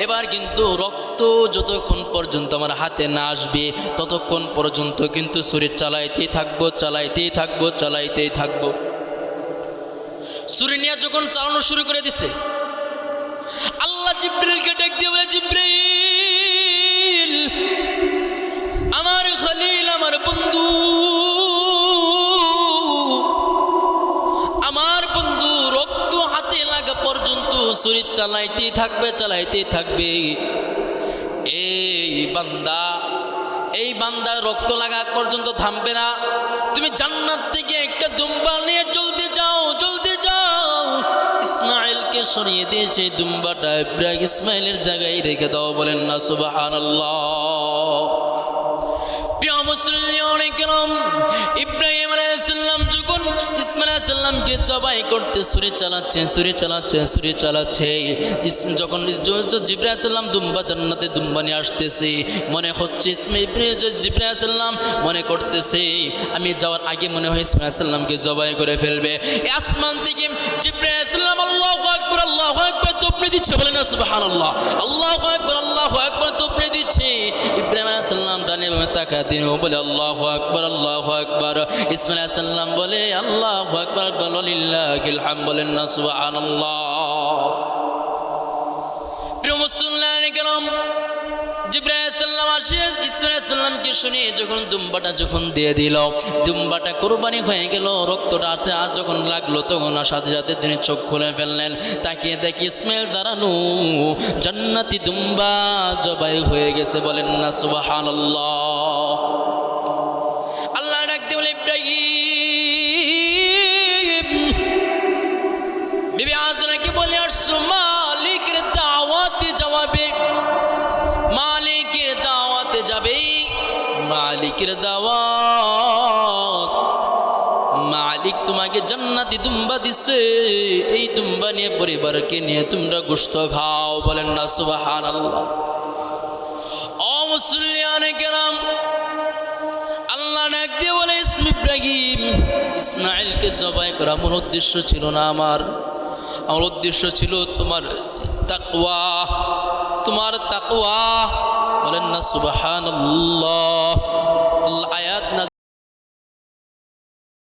এবার কিন্তু রক্ত যতক্ষণ পর্যন্ত আমার হাতে না আসবে ততক্ষণ পর্যন্ত কিন্তু ছুরি চালাইতেই থাকবো চালাইতেই থাকবো চালাইতেই থাকবো। ছুরি নিয়ে যখন চালানো শুরু করে দিছে, আল্লাহ জিব্রাইলকে ডাক দিয়ে বলে, জিব্রাইল, আমার খলিল, আমার বন্ধু, আমার বন্ধু রক্ত হাতে লাগা পর্যন্ত ছুরি চালাইতেই থাকবে চালাইতেই থাকবে। এই বান্দা রক্ত লাগা পর্যন্ত থামবে না। তুমি জান্নাত থেকে একটা দুম্বা নিয়ে জলদি যাও, জলদি যাও। ইসমাইলকে সরিয়ে দিয়ে সেই দুম্বাটা ইসমাইলের জায়গায় রেখে দাও। বলেন না সুবহানাল্লাহ। প্রিয় মুসলিম কিরাম, ইব্রাহিম আলাইহিস সালাম যখন ইসমাইল আলাইহিস সালামকে জবাই করতে ছুরি চালাচ্ছে যখন জিবরাইল আলাইহিস সালাম দুম্বা জান্নাতে দুম্বা নিয়ে আসতেছে, মনে হচ্ছে জিবরাইল আলাইহিস সালাম মনে করতেছে আমি যাওয়ার আগে মনে হয় ইসমাইল আলাইহিস সালামকে জবাই করে ফেলবে। আসমান থেকে জিবরাইল আলাইহিস সালাম আল্লাহু আকবার আল্লাহু আকবার তোপড়ে দিচ্ছে। বলেন না সুবহানাল্লাহ। আল্লাহু আকবার আল্লাহু আকবার তোপড়ে দিচ্ছে। ইব্রাহিম আলাইহিস সালাম ডানে বামে তাকায় তিনি বলে আল্লাহু আকবার আল্লাহু আকবার। ইসমাইল আলাইহিস সালাম বলে আল্লাহু আকবার লিল্লাহিল হামদ। বলেন না সুবহানাল্লাহ। প্রিয় মুসলিম কিরাম, জিবরাইল আলাইহিস সালাম আসে ইসমাইল আলাইহিস সালামকে শুনে যখন দুম্বাটা যখন দিয়ে দিল, দুম্বাটা কুরবানি হয়ে গেল, রক্তটা আর যখন লাগলো তখন সাথে সাথে তিনি চোখ খুলে ফেললেন। তাকিয়ে দেখি ইসমাইল দাঁড়ানো, জান্নাতি দুম্বা জবাই হয়ে গেছে। বলেন না সুবহানাল্লাহ। আল্লাহ ডাক দিয়ে বলে, ইব্রাহিম, বিবি হাজরাকে বলে আসছো মালিকের দাওয়াতে যাবে, মালিকের দাওয়াতে যাবে, মালিকের দাওয়াত, মালিক তোমাকে জান্নাতি দুম্বা দিচ্ছে, এই দুম্বা নিয়ে পরিবারকে নিয়ে তোমরা গোশত খাও। বলেন না সুবহানাল্লাহ। ও মুসলিয়ানে কেরাম, আল্লাহ ডাক দিয়ে বলে, ইব্রাহিম, ইসমাইলকে জবাই করা আমার উদ্দেশ্য ছিল না, আমার উদ্দেশ্য ছিল তোমার তাকওয়া, তোমার তাকওয়া। বলেন না সুবহানাল্লাহ। আল্লাহ আয়াত